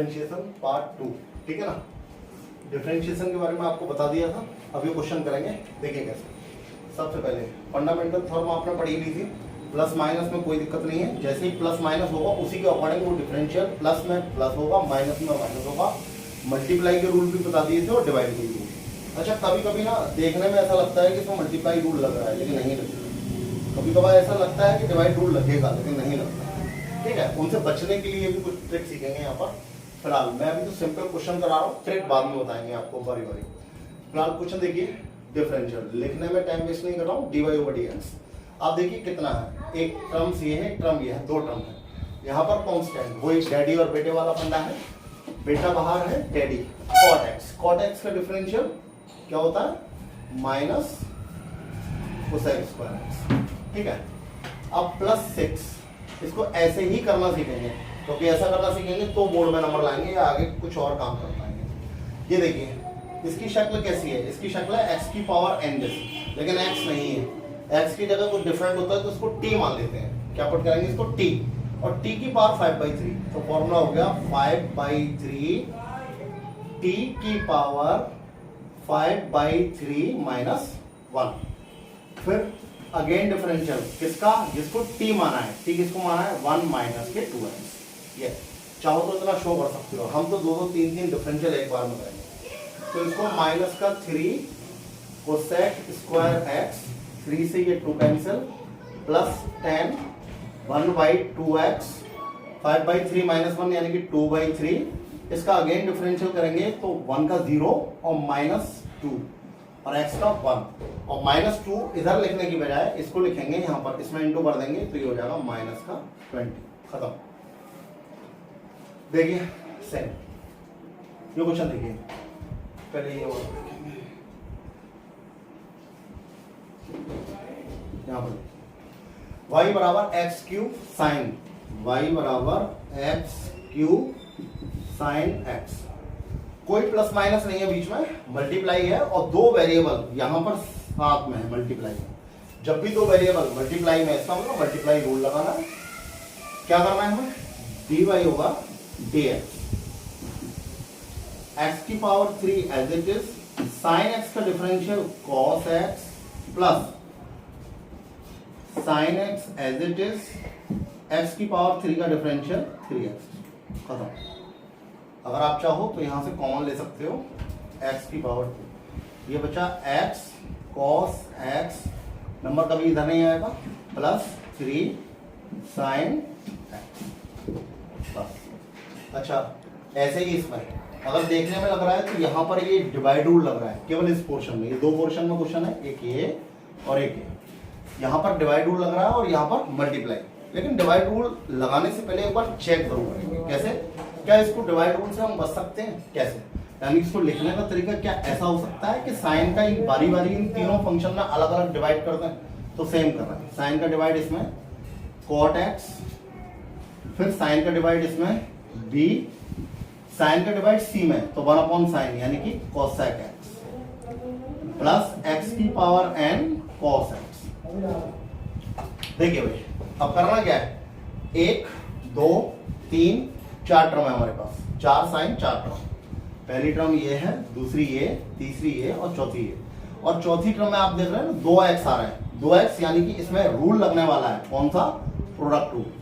Differentiation part 2, ठीक है ना। डिफरेंशिएशन के बारे में आपको बता दिया था, अब ये क्वेश्चन करेंगे, देखिए कैसे। सबसे पहले फंडामेंटल थ्योरम आपने पढ़ी ली थी, प्लस माइनस में कोई दिक्कत नहीं है, जैसे ही प्लस माइनस होगा उसी के अकॉर्डिंग वो डिफरेंशियल, प्लस में प्लस होगा, माइनस में माइनस होगा। मल्टीप्लाई के रूल भी बता दिए थे और डिवाइड के रूल। अच्छा, कभी कभी ना देखने में ऐसा लगता है कि इसमें मल्टीप्लाई रूल लग रहा है, लेकिन नहीं लगता। कभी कभार ऐसा लगता है कि डिवाइड रूल लगेगा, लेकिन नहीं लगता, ठीक है। उनसे बचने के लिए भी कुछ ट्रिक सीखेंगे यहाँ पर। फिलहाल मैं अभी तो सिंपल क्वेश्चन करा रहा हूँ, ट्रिक बाद में बताएंगे आपको बारी बारी। फिलहाल क्वेश्चन देखिए, डिफरेंशियल लिखने में टाइम वेस्ट नहीं कर रहा हूँ, dy ओवर dx। आप देखिए कितना है, एक टर्म्स ये है, एक टर्म ये है, दो टर्म है। यहाँ पर कांस्टेंट वही डैडी और बेटे वाला फंडा है, बेटा बाहर है, daddy. cot x, cot x का डिफरेंशियल क्या होता है, माइनस कोसेक स्क्वायर x, ठीक है। अब प्लस 6, इसको ऐसे ही करना सीखेंगे, क्योंकि ऐसा करना सीखेंगे तो बोर्ड में नंबर लाएंगे या आगे कुछ और काम कर पाएंगे। ये देखिए इसकी शक्ल कैसी है, इसकी शक्ल है x की पावर n जैसी, लेकिन x नहीं है, x की जगह कुछ डिफरेंट होता है तो उसको t मान लेते हैं। क्या पुट करेंगे इसको, t, और t की पावर 5/3, तो फॉर्मूला हो गया 5/3 t की पावर 5/3 माइनस 1। फिर अगेन डिफरेंशियल किसका, जिसको t माना है, t किसको माना है, 1 माइनस के 2x। ये चाहो तो इतना शो कर सकते हो, हम तो 2 3 डिफरेंशियल एक बार में करेंगे। तो इसको माइनस का 3 कोसेक स्क्वायर x, 3 से ये 2 कैंसिल, प्लस 10 1/2x, 5/3 माइनस 1 यानी कि 2/3। इसका अगेन डिफरेंशियल करेंगे तो 1 का 0 और माइनस 2 और x का 1, और माइनस 2 इधर लिखने की बजाय इसको लिखेंगे यहाँ पर, इसमें इंटू कर देंगे तो ये हो जाएगा माइनस का 20। खत्म। देखिए सेम ये क्वेश्चन देखिए, पहले ये वाला देखेंगे यहाँ पर, y बराबर एक्स क्यूब साइन, y बराबर एक्स क्यूब साइन एक्स। कोई प्लस माइनस नहीं है बीच में, मल्टीप्लाई है, और दो वेरिएबल यहाँ पर साथ में है मल्टीप्लाई में। जब भी दो वेरिएबल मल्टीप्लाई में, इसका मतलब मल्टीप्लाई रूल लगाना है। क्या करना है हमें, dy होगा dx, x की power 3 as it is, sine x का differential cos x plus sine x as it is, x की पावर 3 का डिफरेंशियल 3x। खत्म। अगर आप चाहो तो यहां से कॉमन ले सकते हो, x की पावर 2, ये बचा x cos x, नंबर कभी इधर नहीं आएगा, प्लस 3 साइन x। बस। अच्छा, ऐसे ही इसमें अगर देखने में लग रहा है तो यहाँ पर ये डिवाइड रूल लग रहा है केवल इस पोर्शन में, ये दो पोर्शन में क्वेश्चन है, एक ये और एक ये। यहाँ पर डिवाइड रूल लग रहा है और यहाँ पर मल्टीप्लाई, लेकिन डिवाइड रूल लगाने से पहले एक बार चेक जरूर करेंगे। कैसे, क्या इसको डिवाइड रूल से हम बच सकते हैं, कैसे, यानी इसको लिखने का तरीका क्या ऐसा हो सकता है कि साइन का बारी बारी इन तीनों फंक्शन में अलग अलग डिवाइड करते हैं, तो सेम कर रहे हैं। साइन का डिवाइड इसमें cot x, फिर साइन का डिवाइड इसमें b, साइन का डिवाइड c में तो 1/sin यानी कि cosec x, प्लस x की पावर n cos x। देखिए भाई अब करना क्या है, 1 2 3 4 टर्म है हमारे पास, 4 साइन 4 टर्म। पहली टर्म ये है, दूसरी ये, तीसरी ये और चौथी ये। और चौथी टर्म में आप देख रहे हैं ना 2x आ रहा है, 2x यानी कि इसमें रूल लगने वाला है, कौन सा, प्रोडक्ट रूल।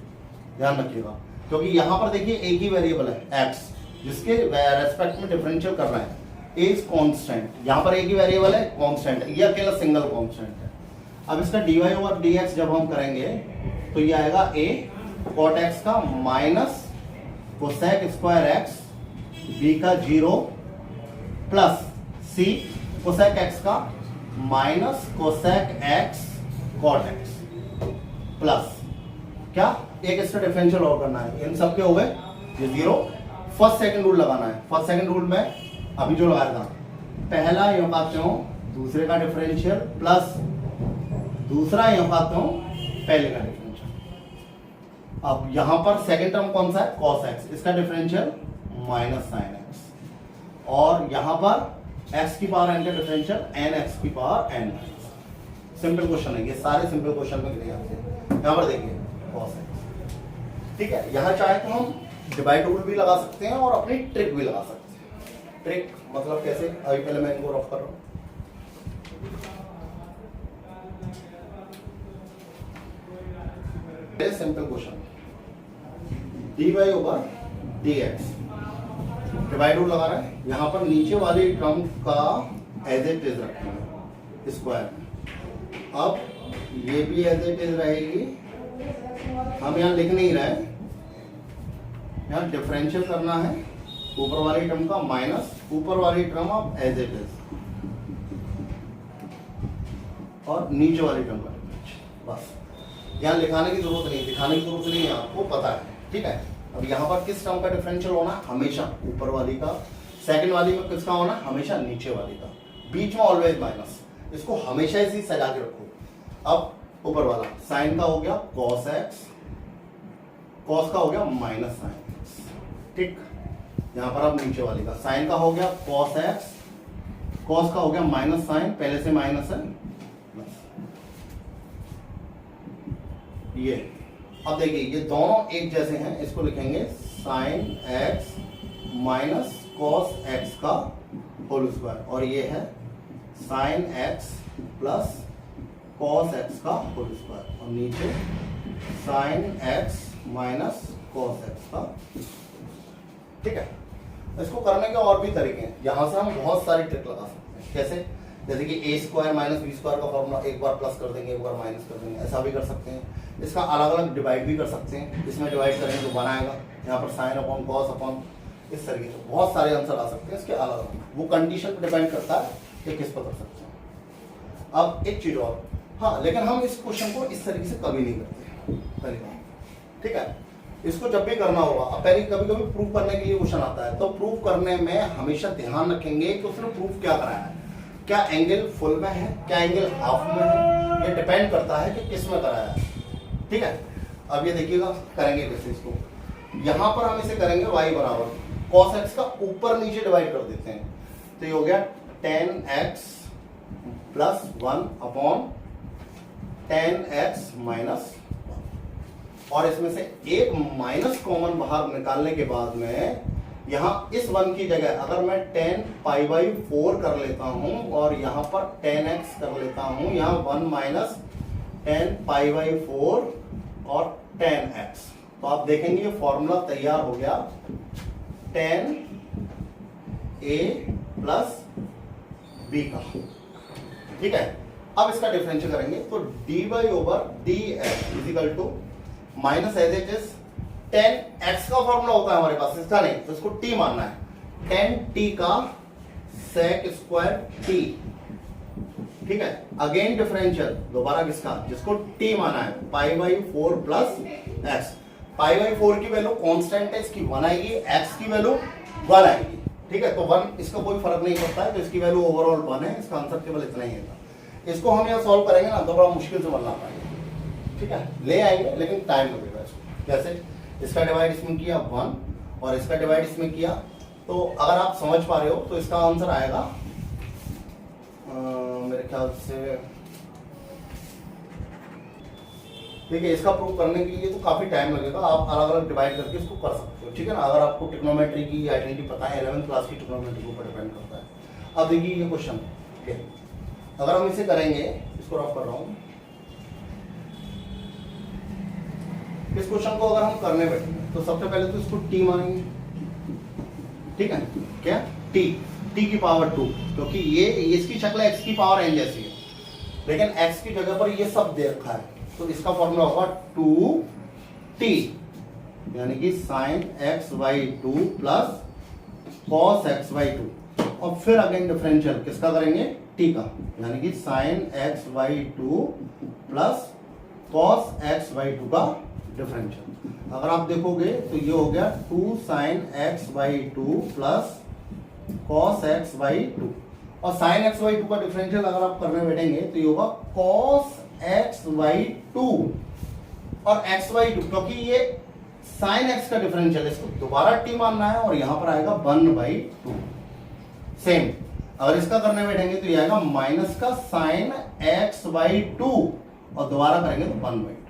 ध्यान रखिएगा, क्योंकि यहाँ पर देखिए एक ही वेरिएबल है x, जिसके रेस्पेक्ट में डिफरेंशियल कर रहा है, इज कांस्टेंट। यहाँ पर एक ही वेरिएबल है, कांस्टेंट, ये अकेला सिंगल कांस्टेंट है। अब इसका dy ओवर dx जब हम करेंगे तो ये आएगा a cot x का minus cosec square x, b का 0 प्लस c कोसेक x का minus cosec x cot x, plus क्या, एक इसका डिफरेंशियल और करना है, इन सब के हो गए ये 0। फर्स्ट सेकंड रूल लगाना है। फर्स्ट सेकंड रूल में अभी जो लगाया था, पहला ये पाते हो दूसरे का डिफरेंशियल प्लस दूसरा ये पाते हो पहले का डिफरेंशियल। अब यहां पर सेकंड टर्म कौन सा है, cos x, इसका डिफरेंशियल माइनस साइन x, और यहां पर x की पावर n का डिफरेंशियल n x की पावर n। सिंपल क्वेश्चन है ये, सारे सिंपल क्वेश्चन में क्लियर है। यहां पर देखिए cos x, ठीक है। यहां चाहे तो हम डिवाइड रूल भी लगा सकते हैं और अपनी ट्रिक भी लगा सकते हैं। ट्रिक मतलब कैसे, अभी पहले मैं इनको रफ कर रहा हूँ। Simple question, dy over dx, divide rule लगा रहा है, यहाँ पर नीचे वाली टर्म का एज इट इज रखेंगे स्क्वायर में। अब ये भी एज इट इज रहेगी, हम यहाँ लिख नहीं रहे, यहाँ डिफरेंशियल करना है ऊपर वाली टर्म का माइनस ऊपर वाली term of as it is और नीचे वाली टर्म का डिफरेंशियल। बस यहाँ लिखाने की जरूरत नहीं, दिखाने की जरूरत नहीं है, आपको पता है, ठीक है। अब यहाँ पर किस टर्म का डिफरेंशियल होना, हमेशा ऊपर वाली का, सेकंड वाली में किसका होना, हमेशा नीचे वाली का, बीच में ऑलवेज माइनस, इसको हमेशा इसी सजा के रखो। अब ऊपर वाला साइन का हो गया cos x, cos का हो गया माइनस साइन x, ठीक। यहाँ पर अब नीचे वाली का साइन का हो गया cos x, cos का हो गया माइनस साइन, पहले से माइनस है, ये। अब देखिए ये दोनों एक जैसे हैं, इसको लिखेंगे sine x minus cos x का होल स्क्वायर, और ये है sine x plus cos x का होल स्क्वायर, और नीचे sine x minus cos x का, ठीक है। इसको करने के और भी तरीके हैं, यहां से हम बहुत सारी ट्रिक लगा सकते हैं। कैसे, जैसे कि ए स्क्वायर माइनस बी स्क्वायर का फॉर्मूला एक बार प्लस कर देंगे, एक बार माइनस कर देंगे, ऐसा भी कर सकते हैं। इसका अलग अलग डिवाइड भी कर सकते हैं, इसमें डिवाइड करेंगे तो 1 आएगा, यहाँ पर साइन अपॉन कॉस अपॉन, इस तरीके से बहुत सारे आंसर आ सकते हैं इसके अलग अलग, वो कंडीशन पर डिपेंड करता है कि किस पर कर सकते हैं। अब एक चीज और, हाँ, लेकिन हम इस क्वेश्चन को इस तरीके से कभी नहीं करते, पहली बात, ठीक है। इसको जब भी करना होगा, अब पहले कभी कभी प्रूफ करने के लिए क्वेश्चन आता है, तो प्रूफ करने में हमेशा ध्यान रखेंगे कि उसने प्रूफ क्या कराया है, क्या एंगल फुल में है, क्या एंगल हाफ में है, ये डिपेंड करता है कि किस में कराया है, ठीक है। अब ये देखिएगा करेंगे कैसे इसको, यहां पर हम इसे करेंगे y बराबर cos x का ऊपर नीचे डिवाइड कर देते हैं, तो ये हो गया tan x plus 1 upon tan x minus 1, और इसमें से एक माइनस कॉमन बाहर निकालने के बाद में यहाँ इस 1 की जगह अगर मैं tan π/4 कर लेता हूं और यहाँ पर tan x कर लेता हूं, यहाँ 1 माइनस tan π/4 और tan x, तो आप देखेंगे ये फॉर्मूला तैयार हो गया tan a प्लस b का, ठीक है। अब इसका डिफरेंशियल करेंगे तो dy over dx is equal to minus as it is tan x का फॉर्मूला होता है हमारे पास, इसका नहीं, तो इसको t मानना है, tan t का sec स्क्वायर t, ठीक है। अगेन डिफरेंशियल दोबारा किसका, जिसको t माना है, π/4 प्लस x, π/4 की वैल्यू कांस्टेंट है, इसकी 1 आएगी, x की वैल्यू 1 आएगी, ठीक है। तो 1 इसका कोई फर्क नहीं पड़ता है, तो इसकी वैल्यू ओवरऑल 1 है, इसका आंसर केवल इतना ही है। इसको हम यहाँ सॉल्व करेंगे ना तो बड़ा मुश्किल से बनना पाएंगे, ठीक है, ले आएंगे लेकिन टाइम लगेगा इसको। कैसे, इसका डिवाइड इसमें किया 1 और इसका डिवाइड इसमें किया, तो अगर आप समझ पा रहे हो तो इसका आंसर आएगा मेरे ख्याल से, ठीक है। इसका प्रूव करने के लिए तो काफी टाइम लगेगा, आप अलग अलग डिवाइड करके इसको कर सकते हो, ठीक है ना। अगर आपको ट्रिग्नोमेट्री की आइडेंटिटी पता है, 11th क्लास की ट्रिग्नोमेट्री के ऊपर डिपेंड करता है। अब देखिए ये क्वेश्चन, ठीक है, अगर हम इसे करेंगे, इसको रफ कर रहा हूं, इस क्वेश्चन को अगर हम करने बैठेंगे तो सबसे पहले तो इसको t मानेंगे, ठीक है, क्या t की पावर 2, क्योंकि ये इसकी शक्ल x की पावर n जैसी है, लेकिन x की जगह पर ये सब दे रखा है, तो इसका फॉर्मूला होगा 2t, यानी कि sin x/2 plus cos x/2, और फिर अगेन डिफरेंशियल किसका करेंगे, t का, यानी कि sin x/2 plus cos x/2 का डिफरेंशियल। अगर आप देखोगे तो ये हो गया 2 sin x/2 plus cos x/2, और sin x/2 का डिफरेंशियल अगर आप करने बैठेंगे तो ये होगा cos x/2 और x/2, क्योंकि ये sin x का डिफरेंशियल, इसको दोबारा t मानना है, और यहां पर आएगा 1/2। सेम अगर इसका करने बैठेंगे तो ये आएगा माइनस का sin x/2 और दोबारा करेंगे तो 1/2।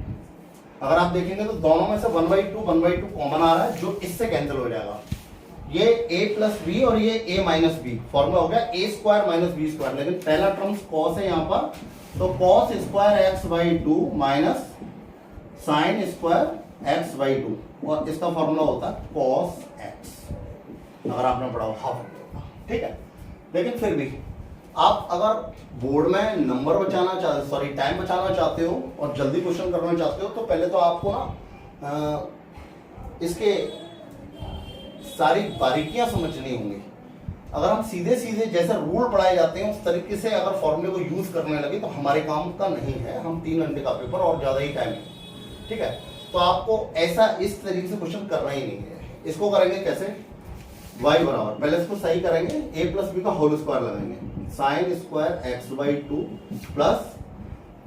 अगर आप देखेंगे तो दोनों में से 1/2 कॉमन आ रहा है, जो इससे कैंसिल हो जाएगा। ये a प्लस बी और ये a माइनस बी, फॉर्मूला हो गया a square minus B square. लेकिन पहला टर्म cos है यहाँ पर, तो cos square x/2 minus sine square x/2, और इसका फॉर्मूला होता है cos x, अगर आपने पढ़ा हो हाफ, ठीक है। लेकिन फिर भी आप अगर बोर्ड में नंबर बचाना चाहते, सॉरी टाइम बचाना चाहते हो और जल्दी क्वेश्चन करना चाहते हो, तो पहले तो आपको ना इसके सारी बारीकियां समझनी होंगी। अगर हम सीधे सीधे जैसे रूल पढ़ाए जाते हैं उस तरीके से अगर फॉर्मूले को यूज करने लगे तो हमारे काम का नहीं है। हम 3 घंटे का पेपर और ज्यादा ही टाइम है, ठीक है। तो आपको ऐसा इस तरीके से क्वेश्चन करना ही नहीं है। इसको करेंगे कैसे, y बराबर, पहले इसको सही करेंगे, a प्लस बी का होल स्क्वायर लगाएंगे, sine square x/2 plus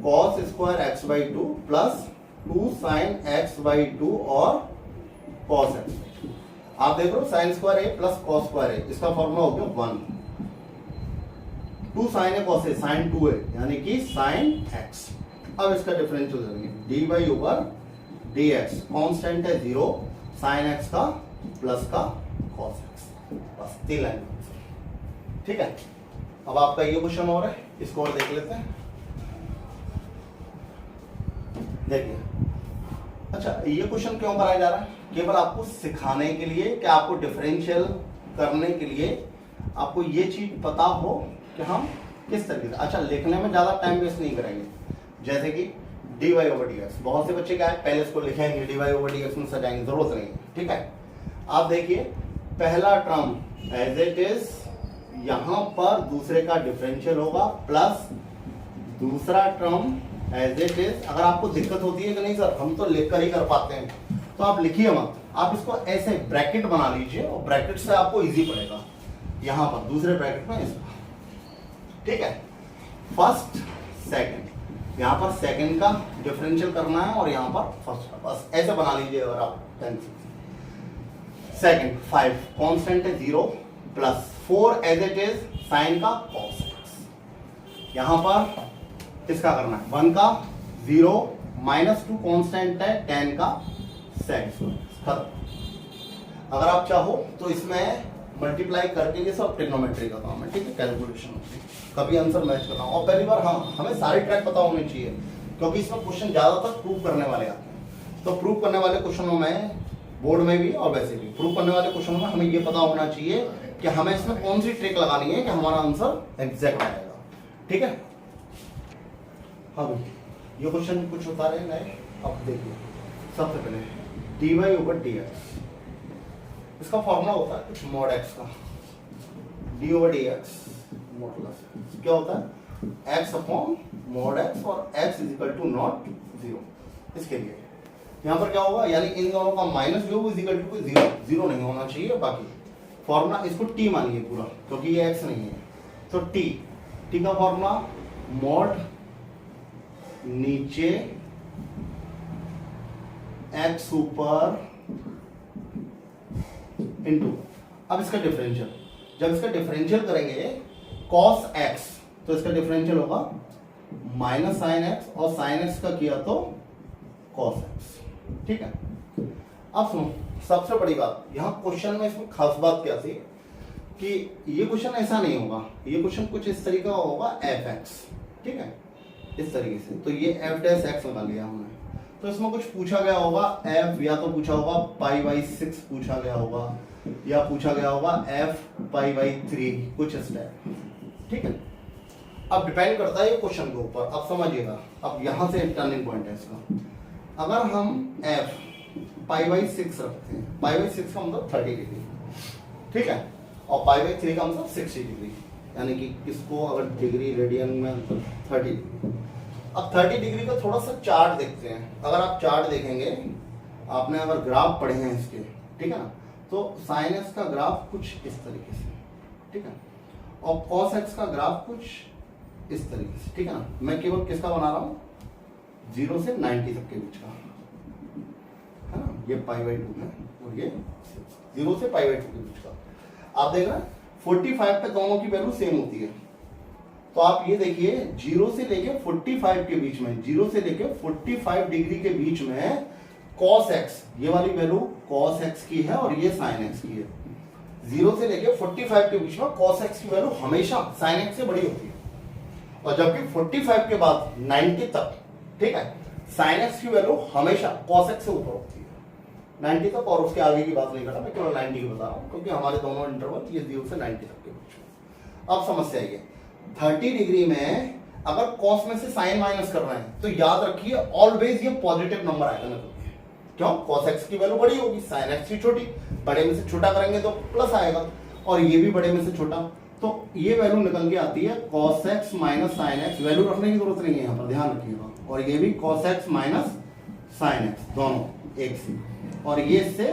cos square x/2 plus 2 sine x/2 और कॉस x। आप देख रहे हो sine square A plus cos square A, इसका फॉर्मूला हो गया 1, 2 साइन है कॉस ए, साइन 2 है, यानी कि साइन x। अब इसका डिफरेंशियल करेंगे, dy ओवर dx, कांस्टेंट है 0, साइन x का प्लस का कॉस x, बस 3 लाइन, ठीक है। अब आपका ये क्वेश्चन और है, इसको और देख लेते हैं। देखिए, अच्छा ये क्वेश्चन क्यों कराया जा रहा है, केवल आपको सिखाने के लिए कि आपको डिफरेंशियल करने के लिए आपको ये चीज पता हो कि हम किस तरीके से, अच्छा लिखने में ज्यादा टाइम वेस्ट नहीं करेंगे। जैसे कि dy ओवर dx, बहुत से बच्चे क्या है पहले इसको लिखेंगे dy ओवर dx में सजाएंगे, जरूरत नहीं है, ठीक है। आप देखिए पहला टर्म एज इट इज, यहां पर दूसरे का डिफरेंशियल होगा प्लस दूसरा टर्म एज इट इज। अगर आपको दिक्कत होती है कि नहीं सर हम तो लिख कर ही कर पाते हैं, तो आप लिखिए मत, आप इसको ऐसे ब्रैकेट बना लीजिए और ब्रैकेट से आपको इजी पड़ेगा। यहां पर दूसरे ब्रैकेट में इसका, ठीक है, फर्स्ट सेकंड, यहां पर सेकंड का डिफरेंशियल करना है और यहां पर फर्स्ट का, बस ऐसे बना लीजिए। अगर आप सेकंड 5 कांस्टेंट है 0 plus 4 as it is sine का कॉस x, यहां पर इसका करना है 1 का 0 माइनस 2 कांस्टेंट है 10 का सेक खत्म। अगर आप चाहो तो इसमें मल्टीप्लाई करके, ये सब ट्रिग्नोमेट्री का काम है, ठीक है, कैलकुलेशन होती है, कभी आंसर मैच करना और पहली बार, हाँ हमें सारे ट्रैक पता होने चाहिए, क्योंकि इसमें क्वेश्चन ज्यादातर प्रूव करने वाले आते हैं। तो प्रूव करने वाले क्वेश्चनों में बोर्ड में भी और वैसे भी प्रूव करने वाले क्वेश्चनों में हमें ये पता होना चाहिए कि हमें इसमें कौन सी ट्रिक लगानी है कि हमारा आंसर एग्जैक्ट आएगा, ठीक है। हाँ ये क्वेश्चन कुछ बता रहे हैं नए, अब देखिए सबसे पहले dy ओवर dx, इसका फॉर्मूला होता है कुछ मॉड x का, d ओवर dx मॉडुलस क्या होता है x अपॉन मॉड x और x is equal to not 0। इसके लिए यहाँ पर क्या होगा, यानी इन दोनों का माइनस जो इज इक्वल टू 0, 0 नहीं होना चाहिए। बाकी फॉर्मूला इसको t मानिए पूरा, क्योंकि ये x नहीं है, तो t का फॉर्मूला मॉड नीचे x ऊपर इनटू, अब इसका डिफरेंशियल, जब इसका डिफरेंशियल करेंगे cos x, तो इसका डिफरेंशियल होगा माइनस साइन x, और साइन x का किया तो cos x, ठीक है। अब सुनो सबसे बड़ी बात, यहाँ क्वेश्चन में इसमें खास बात क्या थी कि ये क्वेश्चन ऐसा नहीं होगा, ये क्वेश्चन कुछ इस तरीके का होगा fx, ठीक है, इस तरीके से। तो ये f डैश x लगा लिया हमने, तो इसमें कुछ पूछा गया होगा f, या तो पूछा होगा π/6 पूछा गया होगा, या पूछा गया होगा f π/3, कुछ इस टाइप, ठीक है। अब डिपेंड करता है ये क्वेश्चन के ऊपर। अब समझिएगा, अब यहां से टर्निंग पॉइंट है इसका। अगर हम f π/6 रखते हैं, π/6 का मतलब 30 डिग्री, ठीक है, और π/3 का मतलब 60 डिग्री, यानी कि इसको अगर डिग्री रेडियन में 30 डिग्री। अब 30 डिग्री का थोड़ा सा चार्ट देखते हैं। अगर आप चार्ट देखेंगे, आपने अगर ग्राफ पढ़े हैं इसके, ठीक है ना, तो साइन एक्स का ग्राफ कुछ इस तरीके से, ठीक है, और कॉस एक्स का ग्राफ कुछ इस तरीके से, ठीक है ना। मैं केवल किसका बना रहा हूँ, 0 से 90 तक के बीच का, है ना, ये π/2 है और ये 0 से π/2 के बीच का। आप देख रहे हैं 45 पे दोनों की वैल्यू सेम होती है, तो आप ये देखिए 0 से लेके 45 के बीच में, 0 से लेके 45 डिग्री के बीच में cos x, ये वाली वैल्यू cos x की है और ये sin x की है। 0 से लेके 45 के बीच में cos x की वैल्यू हमेशा sin x से बड़ी होती है, और जबकि 45 के बाद 90 तक, ठीक है, sin x की वैल्यू हमेशा cos x से ऊपर होती है 90 तक, और उसके आगे की बात नहीं कर रहा मैं, केवल 90 की बता रहा हूँ, क्योंकि हमारे दोनों इंटरवल ये 0 से 90 तक के बीच में। अब समस्या ये 30 डिग्री में अगर cos में से sin माइनस कर रहे हैं तो याद रखिए ऑलवेज ये पॉजिटिव नंबर आएगा ना, क्यों? cos x की वैल्यू बड़ी होगी, sin x की छोटी, बड़े में से छोटा करेंगे तो प्लस आएगा, और ये भी बड़े में से छोटा, तो ये वैल्यू निकल के आती है cos x minus sin x। Value रखने की जरूरत नहीं है यहाँ पर, ध्यान रखिएगा, और ये भी cos x minus sin x, दोनों एक से, और ये इससे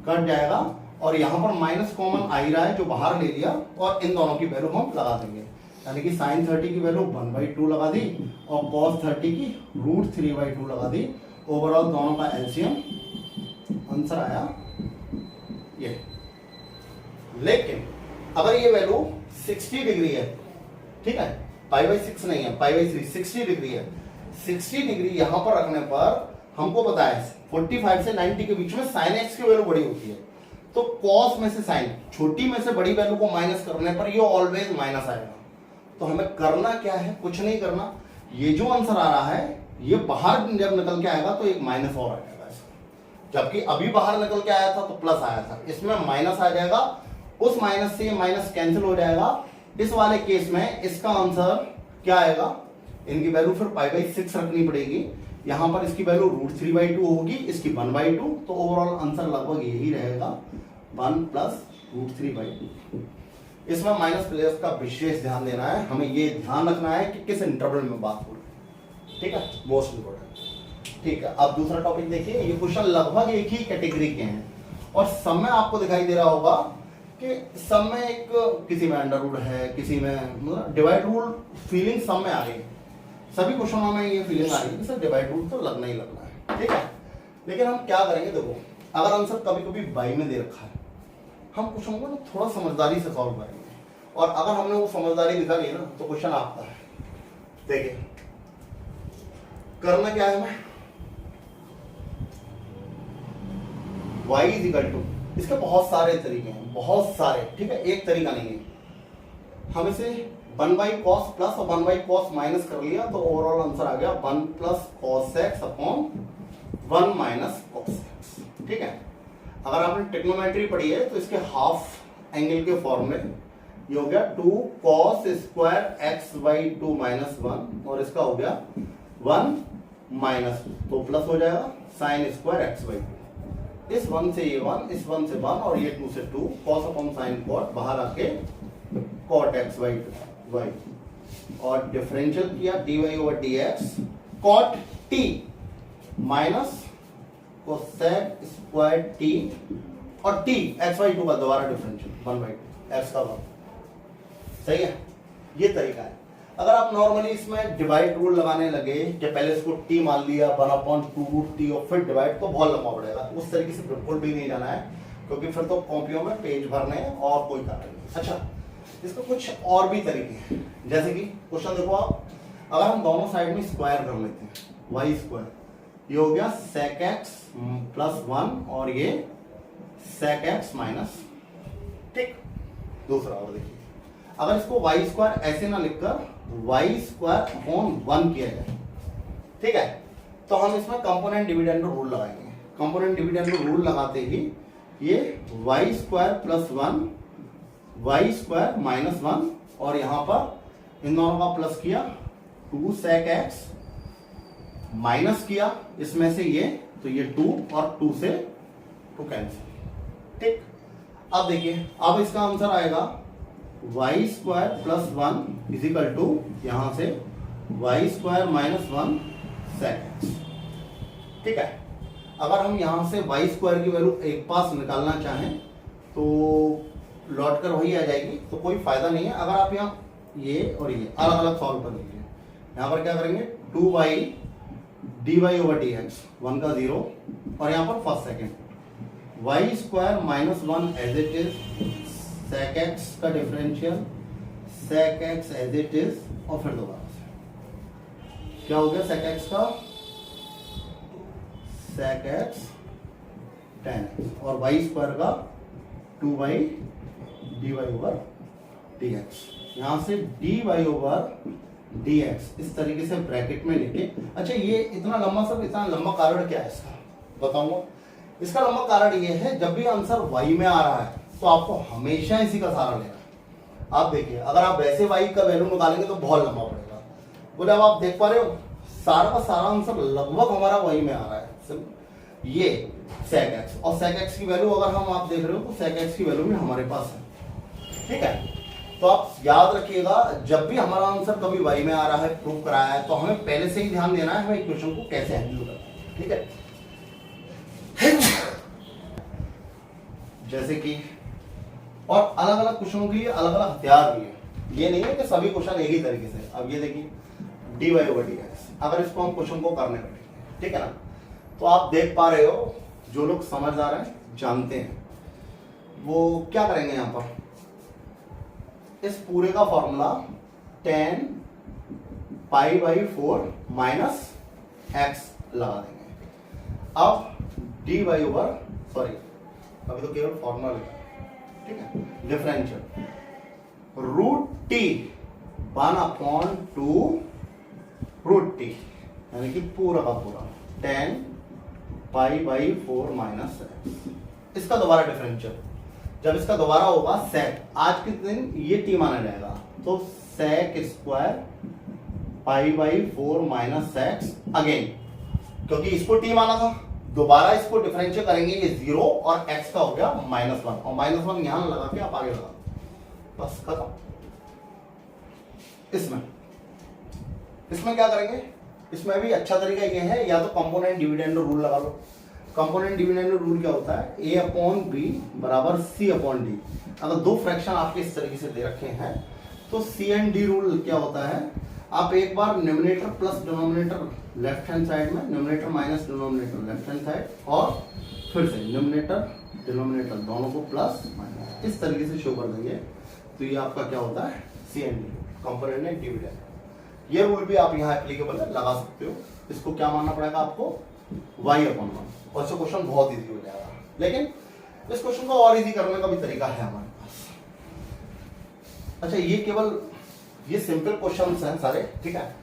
कट जाएगा, और यहाँ पर माइनस कॉमन आ ही रहा है जो बाहर ले लिया, और इन दोनों की वैल्यू हम लगा देंगे, यानी कि sin 30 की वैल्यू 1/2 लगा दी और cos 30 की √3/2 लगा दी। ओवरऑल दोनों का एलसीएम आंसर आया ये। लेकिन अगर ये वैल्यू 60 डिग्री है, ठीक है, π/6 नहीं है, π/3, 60 डिग्री है, 60 डिग्री यहां पर रखने पर हमको पता है 45 से 90 के बीच में sin x की वैल्यू बड़ी होती है, तो cos में से sin, छोटी में से बड़ी वैल्यू को माइनस करने पर ये ऑलवेज माइनस आएगा। तो हमें करना क्या है? कुछ नहीं करना, ये जो आंसर आ रहा है ये बाहर जब निकल के आएगा तो एक माइनस और आ जाएगा इसका, जबकि अभी बाहर निकल के आया था तो प्लस आया था, इसमें माइनस आ जाएगा, उस माइनस से ये माइनस कैंसिल हो जाएगा। इस वाले केस में इसका आंसर क्या आएगा? इनकी वैल्यू फिर π/6 रखनी पड़ेगी, यहां पर इसकी वैल्यू √3/2 होगी, इसकी 1/2, तो ओवरऑल आंसर लगभग यही रहेगा 1 + √3/2। इसमें माइनस प्लस का विशेष ध्यान देना है, हमें ये ध्यान रखना है कि किस इंटरवल में बात हो रही है, ठीक है, मोस्ट इंपोर्टेंट। ठीक है, अब दूसरा टॉपिक देखिए, ये क्वेश्चन लगभग एक ही कैटेगरी के हैं, और सब में आपको दिखाई दे रहा होगा कि सब में एक, किसी में अंडर रूल है, किसी में मतलब डिवाइड रूल फीलिंग सब में आ गई, सभी क्वेश्चनों में ये फीलिंग आ रही है कि सर डिवाइड रूल तो लगना ही लगना है, ठीक है। लेकिन हम क्या करेंगे, देखो अगर आंसर कभी कभी बाई में दे रखा है, हम क्वेश्चन को ना थोड़ा समझदारी से सॉल्व करेंगे, और अगर हमने वो समझदारी दिखा ली ना तो क्वेश्चन आपका है। देखिए करना क्या है, हमें y = इसके बहुत सारे तरीके हैं, बहुत सारे, ठीक है, एक तरीका नहीं है। हम इसे 1/cos प्लस और 1/cos माइनस कर लिया तो ओवरऑल आंसर आ गया 1 + cos x upon 1 - cos x, ठीक है। अगर आपने ट्रिग्नोमेट्री पढ़ी है तो इसके हाफ एंगल के फॉर्मूले, ये हो गया 2 cos² x/2 - 1, और इसका हो गया 1 - तो प्लस हो जाएगा sin² x/2। इस 1 से ये 1, इस 1 से 1, और ये 2 से 2, cos अपॉन sin cot, बाहर आके cot x/2, और डिफरेंशियल किया dy/dx cot t minus cosec² t, और t x/2 का दोबारा डिफरेंशियल 1/2 x का 1, सही है, ये तरीका है। अगर आप नॉर्मली इसमें डिवाइड रूल लगाने लगे कि पहले इसको t मान लिया 1/2√t और फिर डिवाइड, तो बहुत लंबा पड़ेगा, उस तरीके से बिल्कुल भी नहीं जाना है, क्योंकि फिर तो कॉपियों में पेज भरने हैं और कोई कारण नहीं। अच्छा, इसको कुछ और भी तरीके हैं, जैसे कि क्वेश्चन देखो आप, अगर हम दोनों साइड में स्क्वायर कर लेते हैं y², ये हो गया sec x + 1 और ये sec x माइनस, ठीक। दूसरा और देखिए, अगर इसको y² ऐसे ना लिखकर y² 1 किया जाए, ठीक है, तो हम इसमें कंपोनेंट डिविडेंड रूल लगाएंगे। कंपोनेंट डिविडेंड रूल लगाते ही ये y² + 1 y² - 1, और यहां पर इन दोनों का प्लस किया 2 sec x, माइनस किया इसमें से ये, तो ये 2 और 2 से 2 कैंसिल, ठीक। अब देखिए, अब इसका आंसर आएगा y² + 1 = यहां से y² - 1 sec x, ठीक है। अगर हम यहां से y² की वैल्यू एक पास निकालना चाहें तो लौट कर वही आ जाएगी, तो कोई फायदा नहीं है। अगर आप यहाँ ये और ये अलग अलग सॉल्व कर लीजिए, यहाँ पर क्या करेंगे 2y dy/dx 1 का 0, और यहाँ पर first second y² - 1 as it is sec x का differential sec x as it is, और फिर दोबारा से क्या हो गया sec x का sec x tan x, और y स्क्वायर का 2y dy ओवर dx, यहां से dy ओवर dx इस तरीके से ब्रैकेट में लिखे। अच्छा ये इतना लंबा, सब इतना लंबा कारण क्या है इसका बताऊंगा। इसका लंबा कारण ये है, जब भी आंसर y में आ रहा है तो आपको हमेशा इसी का सहारा लेना है। आप देखिए, अगर आप वैसे y का वैल्यू निकालेंगे तो बहुत लंबा पड़ेगा। बोले अब आप देख पा रहे हो सारा का सारा आंसर लगभग हमारा y में आ रहा है, ये sec x, और sec x की वैल्यू अगर हम आप देख रहे हो तो sec x की वैल्यू भी हमारे पास है। ठीक है, तो आप याद रखिएगा, जब भी हमारा आंसर कभी y में आ रहा है, प्रूव कराया है, तो हमें पहले से ही ध्यान देना है हमें इक्वेशन को कैसे हैंडल करना है। ठीक है, जैसे कि और अलग अलग क्वेश्चनों के लिए अलग अलग हथियार भी है, ये नहीं है कि सभी क्वेश्चन एक ही तरीके से। अब ये देखिए dy ओवर dx, अगर इसको हम क्वेश्चन को करने बैठे, ठीक है ना, तो आप देख पा रहे हो जो लोग समझदार हैं जानते हैं वो क्या करेंगे। यहां पर इस पूरे का formula tan pi by 4 minus x लगा देंगे। अब dy ओवर, सॉरी अभी तो केवल फॉर्मूला लिखा, ठीक है, differential root T 1/2 root T, यानी कि पूरा का पूरा tan pi by 4 minus X. इसका दोबारा डिफरेंशियल, जब इसका दोबारा होगा sec, आज के दिन ये टी माना जाएगा, तो sec square pi by 4 minus x again, क्योंकि इसको टी माना था, दोबारा इसको डिफरेंशियल करेंगे, ये 0 और x का हो गया -1, और -1 यहां लगा के आप आगे लगा, बस खत्म। इसमें क्या करेंगे, इसमें भी अच्छा तरीका ये है, या तो कंपोनेंट डिविडेंड रूल लगा लो। कंपोनेंट डिविडेंड रूल क्या होता है, a अपॉन बी बराबर c अपॉन डी। अगर दो फ्रैक्शन आपके इस तरीके से दे रखे हैं तो c एंड d रूल क्या होता है, आप एक बार numerator plus denominator left hand side में, numerator minus denominator left hand side, और फिर से न्यूमरेटर डिनोमिनेटर दोनों को प्लस माइनस इस तरीके से शो कर देंगे, तो ये आपका क्या होता है सी एंड डी, कंपोनेंट डिविडेंड। ये रूल भी आप यहाँ एप्लीकेबल है, लगा सकते हो। इसको क्या मानना पड़ेगा आपको, y अपॉन 1, और इससे क्वेश्चन बहुत इजी हो जाएगा। लेकिन इस क्वेश्चन को और इजी करने का भी तरीका है हमारे पास। अच्छा ये केवल ये सिंपल क्वेश्चंस हैं सारे, ठीक है।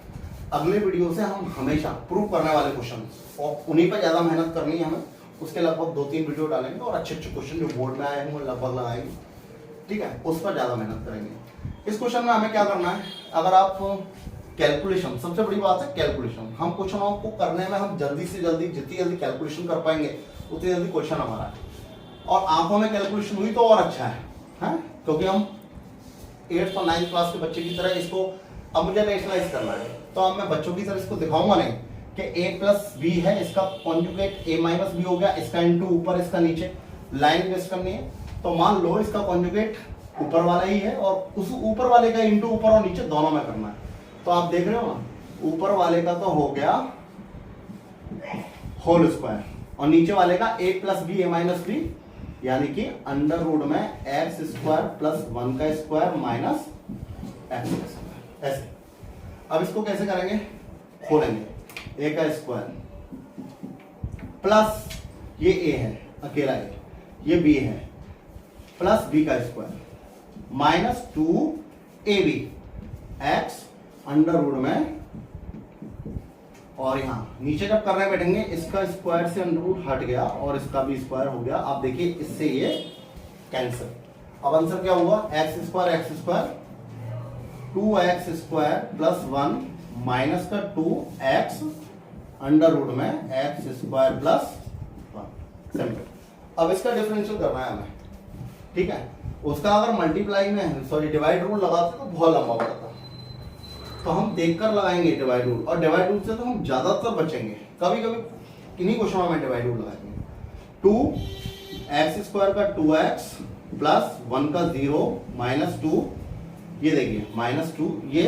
अगले वीडियो से हम हमेशा प्रूव करने वाले क्वेश्चन और उन्हीं पर ज्यादा मेहनत करनी है हमें, उसके लगभग 2-3 वीडियो डालेंगे और अच्छे क्वेश्चन जो बोर्ड में आए होंगे लगभग लगाएंगे, ठीक है, उस पर ज्यादा मेहनत करेंगे। इस क्वेश्चन में हमें क्या करना है, अगर आप कैलकुलेशन, सबसे बड़ी बात है कैलकुलेशन, हम क्वेश्चनों को करने में हम जल्दी से जल्दी जितनी जल्दी कैलकुलेशन कर पाएंगे उतनी जल्दी क्वेश्चन हमारा है। और आंखों में कैलकुलेशन हुई तो और अच्छा है, क्योंकि हम 8th और 9th क्लास के बच्चे की तरह इसको अब मुझे नेशनलाइज करना है, तो अब मैं बच्चों की तरह इसको दिखाऊंगा नहीं कि a प्लस बी है, इसका कॉन्जुगेट a माइनस बी हो गया, इसका इनटू ऊपर इसका नीचे, लाइन बेस करनी है। तो मान लो इसका कॉन्जुगेट ऊपर वाला ही है और उस ऊपर वाले का इनटू ऊपर और नीचे दोनों में करना है। तो आप देख रहे हो ना, ऊपर वाले का तो हो गया होल स्क्वायर और नीचे वाले का a plus B, a minus B, यानी कि अंडर रूट में एक्स स्क्वायर प्लस 1 का स्क्वायर माइनस एक्स का स्क्वायर, ऐसे। अब इसको कैसे करेंगे, खोलेंगे, a का स्क्वायर प्लस ये a है अकेला a, ये b है, प्लस b का square minus 2ab x under root में, और यहाँ नीचे जब करने बैठेंगे इसका स्क्वायर से अंडर रूट हट गया और इसका भी स्क्वायर हो गया। आप देखिए इससे ये कैंसिल। अब आंसर क्या हुआ, x square 2x square plus 1 minus का 2x अंडर रूट में एक्स स्क्वायर प्लस 1, सिंपल। अब इसका डिफरेंशियल करना है हमें, ठीक है। उसका अगर मल्टीप्लाई में सॉरी डिवाइड रूल लगाते तो बहुत लंबा पड़ता, तो हम देखकर लगाएंगे डिवाइड रूल, और डिवाइड रूल से तो हम ज्यादातर बचेंगे, कभी कभी किन्हीं क्वेश्चनों में डिवाइड रूल लगाएंगे। 2x स्क्वायर का 2x प्लस 1 का 0 माइनस 2, ये देखिए माइनस 2, ये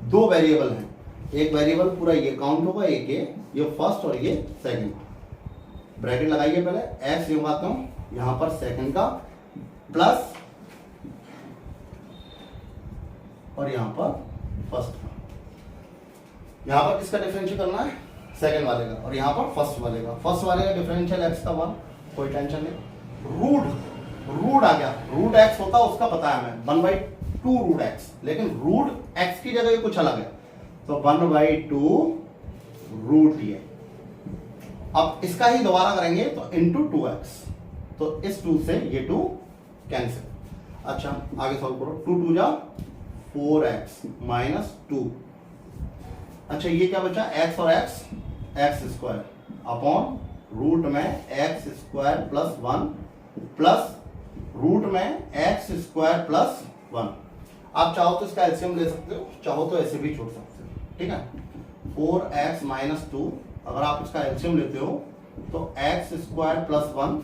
दो वेरिएबल हैं, एक वेरिएबल पूरा ये काउंट होगा, एक ये फर्स्ट और ये सेकंड। ब्रैकेट लगाइए पहले, x ये लगाता हूं यहां पर सेकंड का प्लस और यहाँ पर फर्स्ट का। यहाँ पर किसका डिफरेंशियल करना है? सेकंड वाले का, और यहाँ पर फर्स्ट वाले का। फर्स्ट वाले का डिफरेंशियल एक्स का 1, कोई टेंशन नहीं। रूट आ गया, रूट एक्स होता है उसका पता है हमें, 1/2 रूट एक्स, लेकिन रूट एक्स की जगह कुछ अलग है, तो 1/2 रूट ये। अब इसका ही दोबारा करेंगे तो इंटू 2x, तो इस 2 से ये 2 कैंसिल। अच्छा आगे सॉल्व करो, 2 2 जा 4x माइनस 2। अच्छा ये क्या बचा? x और x स्क्वायर अपॉन रूट में x square plus 1 plus root में x स्क्वायर प्लस 1। आप चाहो तो इसका एलसीएम ले सकते हो, चाहो तो ऐसे भी छोड़ सकते हो, ठीक है। 4x माइनस 2, अगर आप इसका एलसीएम लेते हो तो x स्क्वायर प्लस 1,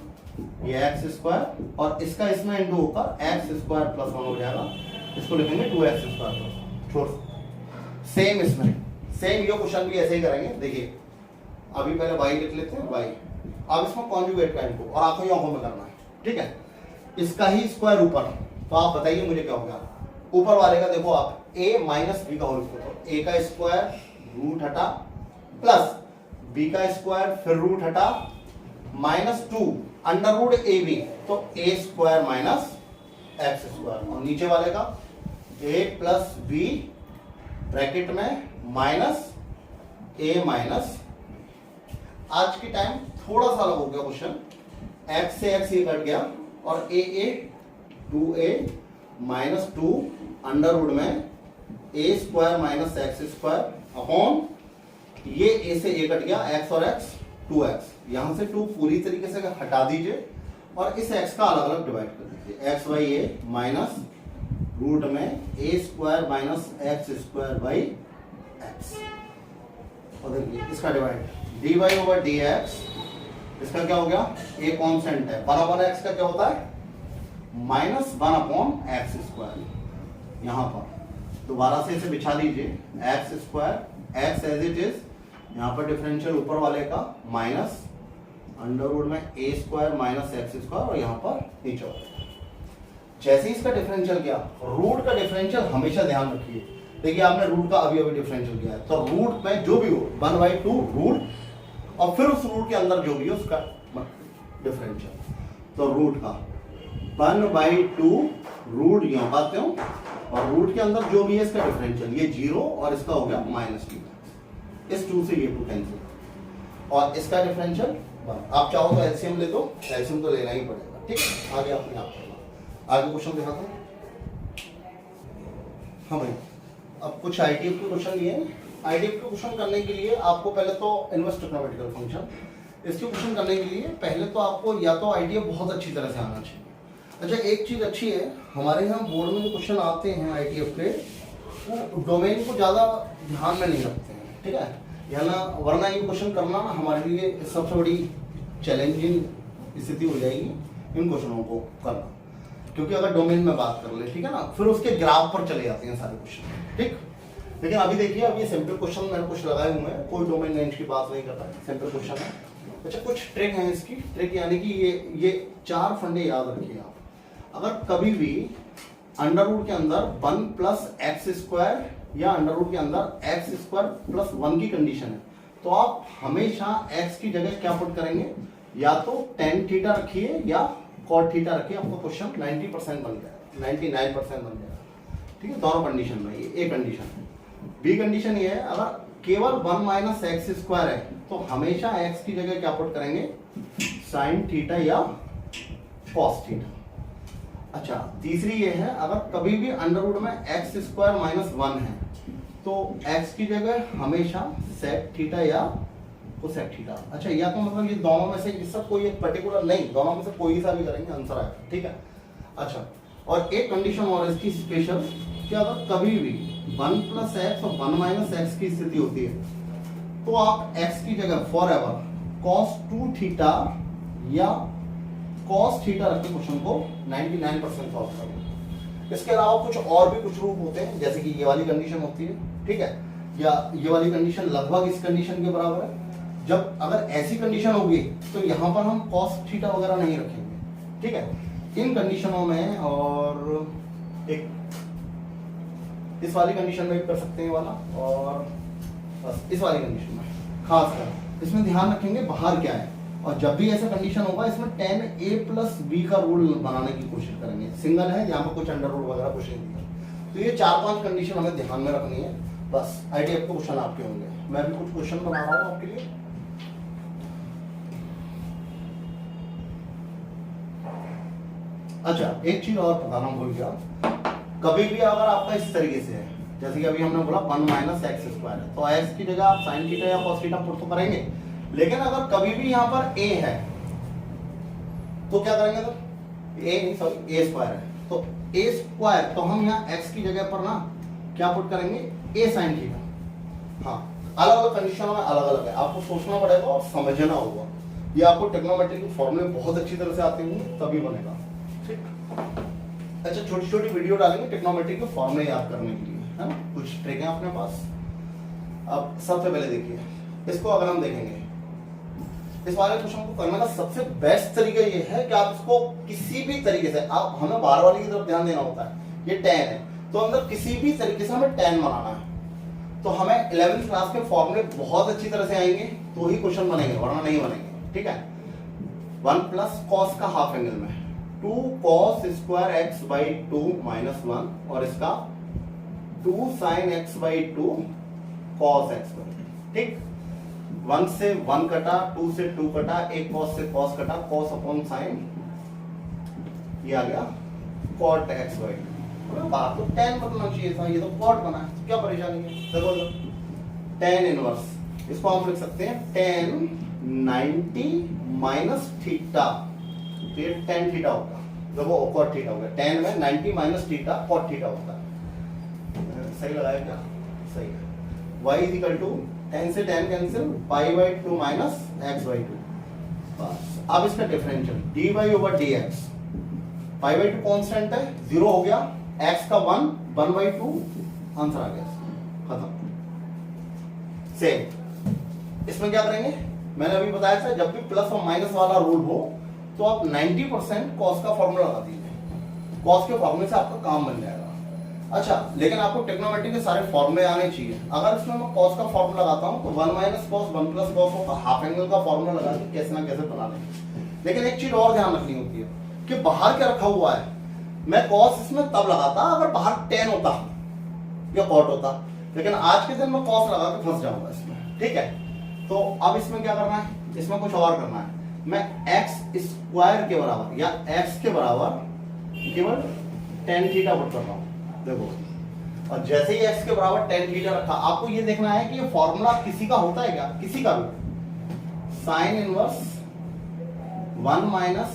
ये x स्क्वायर और इसका इसमें इंटू होकर x स्क्वायर प्लस 1 हो जाएगा, इसको लिखेंगे 2x स्क्वायर प्लस 1, छोड़। सेम इसमें, सेम ये क्वेश्चन भी ऐसे ही करेंगे। देखिए अभी पहले y लिख लेते हैं, y, अब इसमें कॉन्जुगेट का इनको और आंखों ही आंखों में करना है, ठीक है। इसका ही स्क्वायर ऊपर, तो आप बताइए मुझे क्या होगा? ऊपर वाले का देखो आप, a माइनस बी का होल स्क्वायर, तो a का स्क्वायर रूट हटा प्लस b का स्क्वायर फिर रूट हटा minus 2 under root A B, तो a square minus X square, और नीचे वाले का a प्लस बी ब्रैकेट में माइनस a माइनस। आज के टाइम थोड़ा सा अलग हो गया क्वेश्चन, x से x ये कट गया और a 2a minus 2 under root में a square minus X square upon ये a से a कट गया, x और x 2x, यहां से 2 पूरी तरीके से हटा दीजिए और इस x का अलग अलग डिवाइड कर दीजिए, x by A minus root में a square minus X square by X, और देखिए इसका डिवाइड dy ओवर dx, इसका क्या हो गया? a कांस्टेंट है, 1 अपॉन x का क्या होता है? Minus 1 upon X square. यहां पर दोबारा से इसे बिछा लीजिए, X square X as it is, यहाँ पर डिफरेंशियल ऊपर वाले का माइनस अंडर रूट में a square minus X square, और यहाँ पर नीचे वाले। जैसे ही इसका डिफरेंशियल किया, रूट का डिफरेंशियल हमेशा ध्यान रखिए। देखिए आपने रूट का अभी अभी डिफरेंशियल किया है, तो रूट में जो भी हो 1/2 रूट और फिर उस रूट के अंदर जो भी हो उसका डिफरेंशियल, तो रूट का 1/2 रूट यहाँ पाते हो, और रूट के अंदर जो भी है इसका डिफरेंशियल, ये 0 और इसका हो गया माइनस 2, इस 2 से ये 2 कैंसिल, और इसका डिफरेंशियल 1। आप चाहो तो एलसीएम ले दो, एलसीएम तो लेना ही पड़ेगा, ठीक है। आगे अपने आप करना, आगे क्वेश्चन दिखाता हूँ। हाँ भाई, अब कुछ आईटीएफ के क्वेश्चन लिए हैं। आईटीएफ के क्वेश्चन करने के लिए आपको पहले तो इनवर्स ट्रिग्नोमेट्रिकल फंक्शन, इसके क्वेश्चन करने के लिए पहले तो आपको या तो आईटीएफ बहुत अच्छी तरह से आना चाहिए। अच्छा एक चीज़ अच्छी है, हमारे यहाँ बोर्ड में जो क्वेश्चन आते हैं आईटीएफ के, वो डोमेन को ज़्यादा ध्यान में नहीं रखते हैं, ठीक है, या ना, वरना ये क्वेश्चन करना ना हमारे लिए सबसे बड़ी चैलेंजिंग स्थिति हो जाएगी इन क्वेश्चनों को करना, क्योंकि अगर डोमेन में बात कर ले, ठीक है ना, फिर उसके ग्राफ पर चले जाते हैं सारे क्वेश्चन, ठीक। लेकिन अभी देखिए, अब ये सिंपल क्वेश्चन मैंने कुछ लगाए हुए हैं, कोई डोमेन रेंज की बात नहीं करता, सिंपल क्वेश्चन है। अच्छा कुछ ट्रिक है इसकी, ट्रिक यानी कि ये 4 फंडे याद रखिए आप। अगर कभी भी अंडर रूट के अंदर 1 प्लस एक्स स्क्वायर या अंडर रूट के अंदर एक्स स्क्वायर प्लस 1 की कंडीशन है, तो आप हमेशा एक्स की जगह क्या पुट करेंगे? या तो टेन थीटा रखिए या कॉट थीटा रखिए, आपका क्वेश्चन 90% बन जाएगा, 99% बन जाएगा, ठीक है। दोनों कंडीशन में ये ए कंडीशन है। बी कंडीशन ये है, अगर केवल 1 माइनस एक्स स्क्वायर है तो हमेशा एक्स की जगह क्या पुट करेंगे? साइन थीटा या कॉस थीटा। अच्छा तीसरी ये है, अगर कभी भी अंडर रूट में एक्स स्क्वायर माइनस 1 है तो एक्स की जगह हमेशा सेक थीटा या कोसेक थीटा। अच्छा या तो मतलब ये दोनों में से इसका कोई एक पर्टिकुलर नहीं, दोनों में से कोई सा भी करेंगे आंसर आएगा, ठीक है। अच्छा और एक कंडीशन और इसकी स्पेशल, कि अगर कभी भी 1 प्लस एक्स और 1 माइनस एक्स की स्थिति होती है तो आप एक्स की जगह फॉर एवर कॉस 2 थीटा या कॉस थीटा रख के क्वेश्चन को 99% सॉल्व करेंगे। इसके अलावा कुछ और भी कुछ रूप होते हैं, जैसे कि ये वाली कंडीशन होती है, ठीक है, या ये वाली कंडीशन लगभग इस कंडीशन के बराबर है। जब अगर ऐसी कंडीशन होगी तो यहाँ पर हम कॉस थीटा वगैरह नहीं रखेंगे, ठीक है, इन कंडीशनों में। और एक इस वाली कंडीशन में भी कर सकते हैं ये वाला, और बस इस वाली कंडीशन में खास कर इसमें ध्यान रखेंगे बाहर क्या है। और जब भी ऐसा कंडीशन होगा इसमें tan a प्लस बी का रूल बनाने की कोशिश करेंगे। सिंगल है, यहाँ पर कुछ अंडर रूल वगैरह कुछ नहीं दिया। तो ये 4-5 कंडीशन हमें ध्यान में रखनी है। बस आईडीएफ के क्वेश्चन आपके होंगे, मैं भी कुछ क्वेश्चन बना रहा हूँ आपके लिए। अच्छा, एक चीज और बताना भूल गया, कभी भी अगर आपका इस तरीके से है, जैसे कि अभी हमने बोला 1 माइनस एक्स स्क्वायर है, तो एक्स की जगह आप साइन थीटा या कॉस थीटा पुट तो करेंगे, लेकिन अगर कभी भी यहाँ पर a है तो क्या करेंगे? तो a नहीं, सॉरी a स्क्वायर है, तो a स्क्वायर, तो हम यहाँ x की जगह पर ना क्या पुट करेंगे? a sine theta. हाँ, अलग अलग कंडीशन में अलग अलग है, आपको सोचना पड़ेगा और समझना होगा। ये आपको ट्रिग्नोमेट्री के फॉर्मूले बहुत अच्छी तरह से आते होंगे तभी बनेगा, ठीक। अच्छा, छोटी छोटी वीडियो डालेंगे ट्रिग्नोमेट्री के फॉर्मूले याद करने के लिए, है ना, कुछ ट्रिक है अपने पास। अब सबसे पहले देखिए इसको, अगर हम देखेंगे इस वाले क्वेश्चन को करने का सबसे बेस्ट तरीका ये है कि आप इसको किसी भी तरीके से, आप हमें बाहर वाली की तरफ ध्यान देना होता है। ये tan है तो अंदर किसी भी तरीके से हमें tan बनाना है, तो हमें 11th क्लास के फॉर्मूले बहुत अच्छी तरह से आएंगे तो ही क्वेश्चन बनेंगे, वरना नहीं बनेंगे, ठीक है। 1 प्लस कॉस का हाफ एंगल में 2 cos square x by 2 minus 1, और इसका 2 sin x by 2 cos x, ठीक। 1 से 1 कटा, 2 से 2 कटा, एक cos से cos कटा, cos अपॉन sin, ये आ गया cot x बाई 2। बात तो tan बनना चाहिए था, ये तो cot बना है, क्या परेशानी है? देखो tan इनवर्स, इसको हम लिख सकते हैं tan 90 माइनस थीटा, तो ये tan थीटा होगा, देखो cot थीटा होगा। tan में 90 माइनस थीटा cot थीटा होता है, सही लगाया क्या? सही है। y is equal to tan से tan cancel, pi by 2 minus x by 2। बस अब इसका differential dy over dx, pi by 2 constant है, 0 हो गया, x का 1 बाई 2, आंसर आ गया, खत्म। सेम इसमें क्या करेंगे? मैंने अभी बताया था जब भी प्लस और माइनस वाला रूल हो तो आप 90% कॉस का फॉर्मूला लगा दीजिए, कॉस के फॉर्मूले से आपका काम बन जाएगा। अच्छा, लेकिन आपको ट्रिग्नोमेट्री के सारे फॉर्मूले आने चाहिए। अगर इसमें मैं कॉस का फॉर्मूला लगाता हूं तो 1 माइनस कॉस 1 प्लस कॉस होगा, हाफ एंगल का फॉर्मूला लगा के कैसे ना कैसे बना लेंगे। लेकिन एक चीज और ध्यान रखनी होती है कि बाहर क्या रखा हुआ है। मैं कॉस इसमें तब लगाता अगर बाहर tan होता या cot होता, लेकिन आज के दिन मैं कॉस लगा के फंस जाऊंगा इसमें, ठीक है। तो अब इसमें क्या करना है? इसमें कुछ और करना है। मैं एक्स स्क्वायर के बराबर या एक्स के बराबर केवल tan थीटा पुट करता हूं, देखो। और जैसे ही x के बराबर tan थीटा रखा, आपको ये देखना है कि ये फॉर्मूला किसी का होता है क्या? किसी का भी। साइन इनवर्स 1 माइनस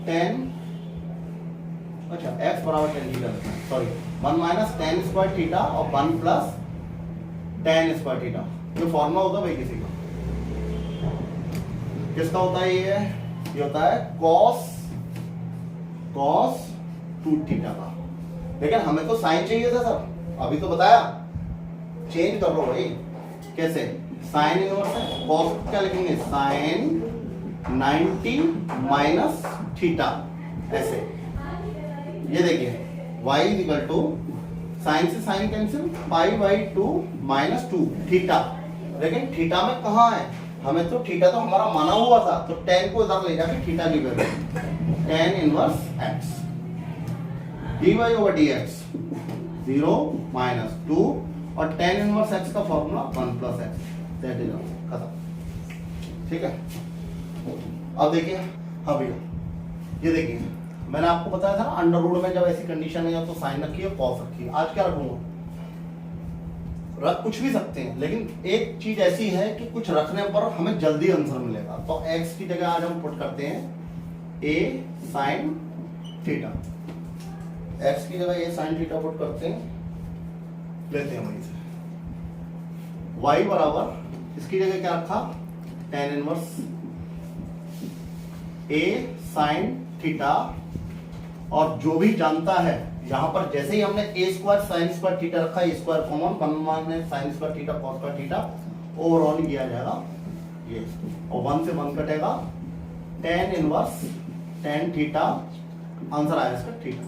tan, अच्छा x बराबर tan थीटा रखना है, sorry 1 minus tan square theta और 1 प्लस tan स्क्वायर थीटा, ये फॉर्मूला होता है भाई किसी का। किसका होता है ये होता है cos 2 थीटा का। लेकिन हमें तो साइन चाहिए था सर, अभी तो बताया, चेंज कर लो भाई। कैसे? साइन इनवर्स है, कॉस क्या लिखेंगे? साइन 90 माइनस थीटा, ऐसे। ये देखिए y is equal to sine से sine cancel, pi by 2 minus 2 theta. लेकिन थीटा में कहाँ है? हमें तो थीटा तो हमारा माना हुआ था, तो tan को इधर ले जाके थीटा की value tan inverse x dy over dx 0 minus 2 और tan इनवर्स x का formula 1 plus x, that is खत्म, ठीक है। अब देखिए, हाँ भैया ये देखिए, मैंने आपको बताया था ना अंडर रूट में जब ऐसी कंडीशन है तो साइन रखिए, कॉस रखिए। आज क्या रखूंगा? रख कुछ भी सकते हैं, लेकिन एक चीज ऐसी है कि कुछ रखने पर हमें जल्दी आंसर मिलेगा। तो x की जगह आज हम पुट करते हैं a साइन थीटा, x की जगह a साइन थीटा पुट करते हैं, लेते हैं वहीं से। y बराबर इसकी जगह क्या रखा? tan inverse a sine theta, और जो भी जानता है यहां पर जैसे ही हमने a square sine square theta रखा, a square common, 1 minus sine square theta cos square theta, overall किया जाएगा ये, और 1 से 1 कटेगा, tan inverse tan theta, answer आया इसका थीटा।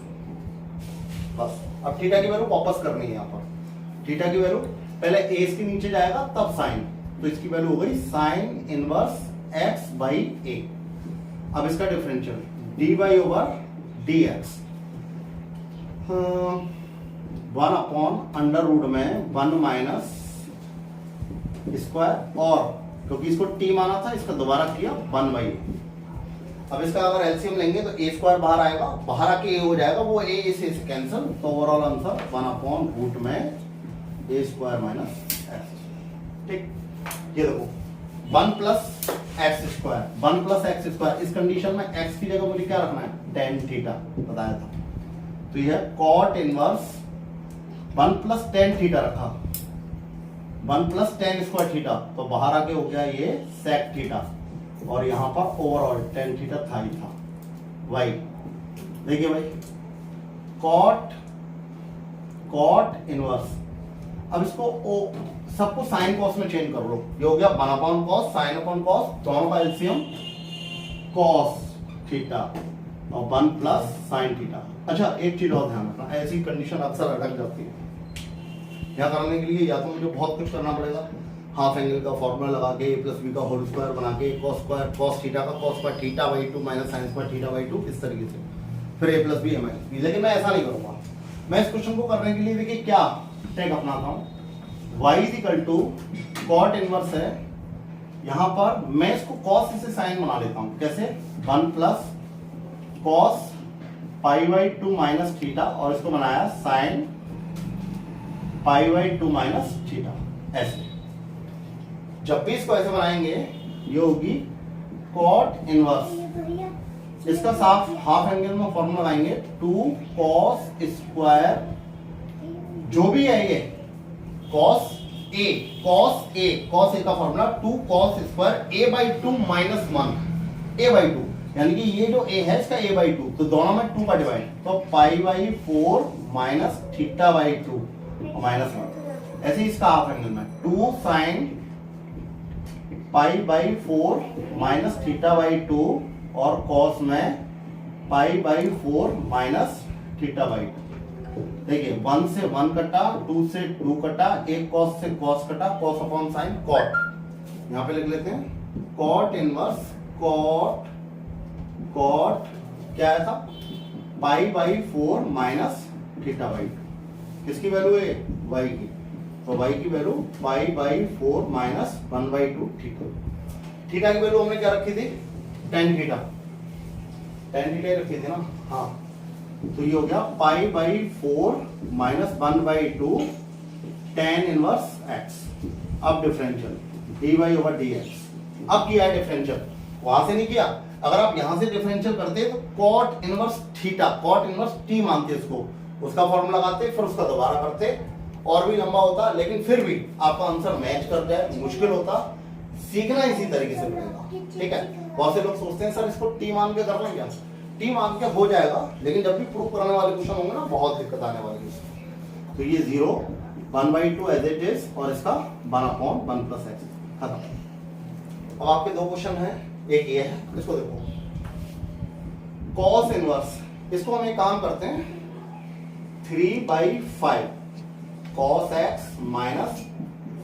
बस अब थीटा की वैल्यू वापस करनी है यहाँ पर। थीटा की वैल्यू पहले ए इसके नीचे जाएगा तब साइन, तो इसकी वैल्यू हो गई sine inverse X by A. अब इसका differential D Y over D X, 1 upon under root में 1 माइनस स्क्वायर, और क्योंकि इसको टी माना था इसका दोबारा किया 1 बाई ए। अब इसका अगर एलसीएम लेंगे तो ए स्क्वायर बाहर आएगा, बाहर आके ए हो जाएगा, वो ए से कैंसिल, तो ओवरऑल आंसर 1 अपॉन रूट में ए स्क्वायर माइनस एक्स। ठीक, ये देखो 1 plus x square, 1 plus x square, इस कंडीशन में एक्स की जगह मुझे क्या रखना है, टेन थीटा बताया था, तो यह cot inverse 1 plus tan theta रखा, 1 प्लस टेन स्क्वायर थीटा, तो बाहर आके हो गया ये सेक थीटा, और यहां पर ओवरऑल टेन थीटा था ही था वाई। देखिए भाई कॉट इनवर्स, अब इसको सबको साइन कॉस में चेंज कर लो, ये हो गया 1 upon cos, sine upon cos, दोनों का एलसीएम कॉस थीटा और 1 प्लस साइन थीटा। अच्छा एक चीज और ध्यान रखना, ऐसी कंडीशन अक्सर अटक जाती है, यह करने के लिए या तो मुझे बहुत कुछ करना पड़ेगा, हाफ एंगल का फॉर्मूला लगा के ए प्लस बी का होल स्क्वायर बना के कॉस स्क्वायर कॉस थीटा का cos square theta by 2 minus sine square theta by 2, इस तरीके से फिर ए प्लस बी ए माइनस बी, लेकिन मैं ऐसा नहीं करूंगा। मैं इस क्वेश्चन को करने के लिए देखिए क्या टेक अपनाता हूँ, y is equal to cot inverse है, यहां पर मैं इसको कॉस से साइन बना लेता हूं, कैसे 1 plus cos pi by 2 minus theta, और इसको बनाया sine pi by 2 minus theta, ऐसे। जब भी इसको ऐसे बनाएंगे ये होगी कॉट इनवर्स, इसका साफ हाफ एंगल में फॉर्मूला लगाएंगे 2 कॉस स्क्वायर, जो भी है ये कॉस ए कॉस ए का formula 2 cos square A by 2 minus 1 A by 2, यानी कि ये जो ए है इसका ए बाई 2, तो दोनों में 2 का डिवाइड, तो पाई by 4 minus theta by 2 minus 1, ऐसे ही इसका हाफ एंगल में 2 sine pi by 4 minus theta by 2, और कॉस में पाई बाई 4 माइनस थीटा बाई 2। देखिए 1 से 1 कटा, 2 से 2 कटा, एक कॉस से कॉस कटा, कॉस अपॉन साइन कॉट, यहां पे लिख लेते हैं कॉट इनवर्स कॉट क्या आया था, पाई बाई 4 माइनस थीटा बाई 2, किसकी वैल्यू है वाई की, तो y की value pi by 4 minus 1 by 2 theta, theta की वैल्यू हमने क्या रखी थी, टेन थीटा रखी थी ना, हाँ, तो ये हो गया पाई by 4 minus 1 by 2 tan inverse x। अब डिफरेंशियल dy ओवर dx, अब किया है डिफरेंशियल, वहां से नहीं किया, अगर आप यहां से डिफरेंशियल करते तो cot inverse theta, cot inverse t मानते इसको, उसका फॉर्मूला लगाते, फिर उसका दोबारा करते, और भी लंबा होता, लेकिन फिर भी आपका आंसर मैच कर जाए, मुश्किल होता, सीखना इसी तरीके से मिलेगा। ठीक है, बहुत से लोग सोचते हैं सर इसको टी मान के कर लेंगे, टी मान के हो जाएगा, लेकिन जब भी प्रूफ करने वाले क्वेश्चन होंगे ना बहुत दिक्कत आने वाली है। तो ये 0 1 बाई 2 एज इट इज, और इसका 1 अपॉन 1 प्लस एक्स, खत्म। अब आपके 2 क्वेश्चन है, एक ये है, इसको देखो कॉस इनवर्स, इसको हम एक काम करते हैं 3 by 5 cos X minus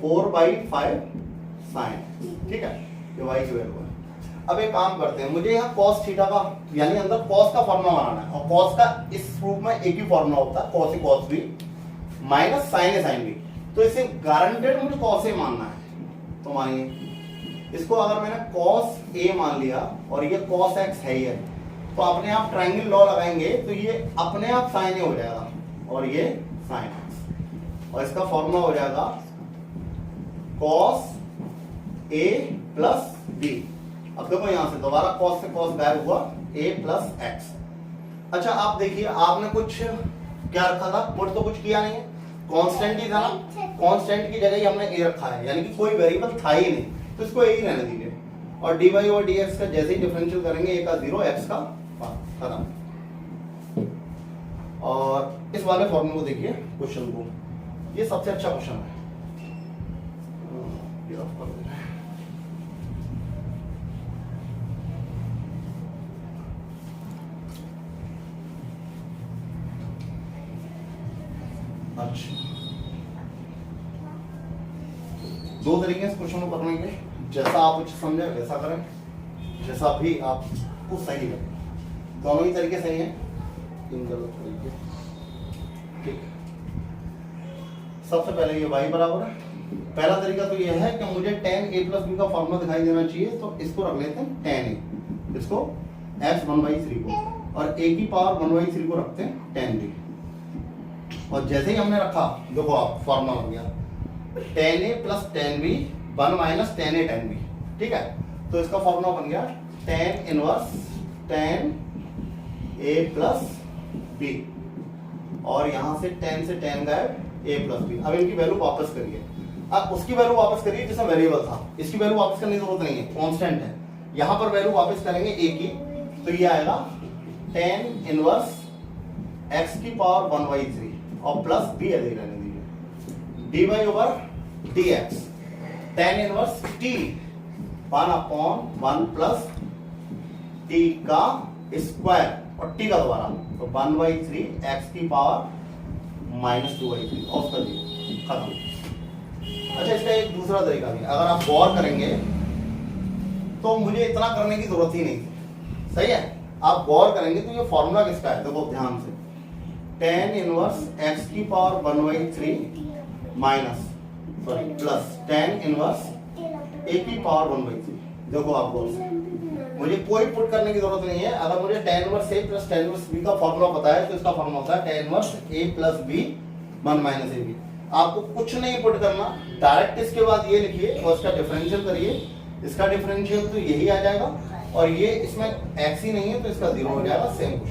4 by 5 sine, ठीक है, ये वाई की वैल्यू है। अब एक काम करते हैं, मुझे यहाँ कॉस थीटा का यानी अंदर कॉस का फॉर्मूला बनाना है, और कॉस का इस रूप में एक ही फॉर्मूला होता है, cos A cos B minus sign A sine B, तो इसे गारंटेड मुझे कॉस ए मानना है, तो मानिए इसको अगर मैंने कॉस ए मान लिया और ये कॉस एक्स है ही है, तो अपने आप ट्रायंगल लॉ लगाएंगे तो ये अपने आप साइन ए हो जाएगा और ये साइन एक्स, और इसका फॉर्मूला हो जाएगा कॉस ए प्लस बी। अब देखो यहां से दोबारा कॉस से कॉस गायब हुआ, ए प्लस एक्स। अच्छा आप देखिए, आपने कुछ क्या रखा था, पुट तो कुछ किया नहीं है, कांस्टेंट ही था ना, कांस्टेंट की जगह ही हमने ए रखा है, यानी कि कोई वेरिएबल था ही नहीं, तो इसको ए ही रहने दीजिए, और dy और dx का जैसे ही डिफरेंशियल करेंगे, ए का 0 x का खत्म। और इस वाले फॉर्मूले को देखिए क्वेश्चन को, ये सबसे अच्छा क्वेश्चन है, अच्छा दो तरीके से क्वेश्चन को करने के, जैसा आप उचित समझे वैसा करें, जैसा भी आपको सही लगे, दोनों ही तरीके सही हैं, इन गलत तरीके। ठीक, सबसे पहले ये y बराबर है, पहला तरीका तो ये है कि मुझे tan a प्लस b का फॉर्मूला दिखाई देना चाहिए, तो इसको रख लेते हैं tan a, इसको x 1/3 को, और a की पावर 1/3 को रखते हैं tan b। और जैसे ही हमने रखा, देखो आप फॉर्मूला बन गया tan a plus tan b 1 minus tan a tan b। ठीक है, तो इसका फॉर्मूला बन गया tan inverse tan a plus b, और यहां से tan से tan गायब a प्लस b। अब इनकी वैल्यू वापस करिए, अब उसकी वैल्यू वापस करिए जिसमें वेरिएबल था, इसकी वैल्यू वापस करने की जरूरत नहीं है, कांस्टेंट है। यहां पर वैल्यू वापस करेंगे a की, तो ये आएगा tan इनवर्स x की पावर 1/3 और प्लस b है, रहने दीजिए, dy over dx, tan inverse t 1/1 plus t का स्क्वायर और t का दोबारा, तो 1/3 x की पावर -2/3 और उसका दिए, खत्म। अच्छा, इसका एक दूसरा तरीका भी, अगर आप गौर करेंगे तो मुझे इतना करने की जरूरत ही नहीं थी, सही है। आप गौर करेंगे तो ये फॉर्मूला किसका है, देखो ध्यान से, tan इनवर्स x की power 1/3 minus plus tan inverse a की पावर 1/3। देखो आप गौर से, मुझे कोई पुट करने की जरूरत नहीं है। अगर मुझे tan inverse a plus tan inverse b का फॉर्मूला पता है, तो इसका फॉर्मूला होता है tan inverse a plus b 1 minus ab। आपको कुछ नहीं पुट करना, डायरेक्ट इसके बाद ये लिखिए और इसका डिफरेंशियल करिए, इसका डिफरेंशियल तो यही आ जाएगा, और ये इसमें x ही नहीं है तो इसका 0 हो जाएगा, सेम कुछ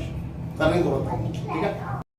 करने की जरूरत नहीं, ठीक है।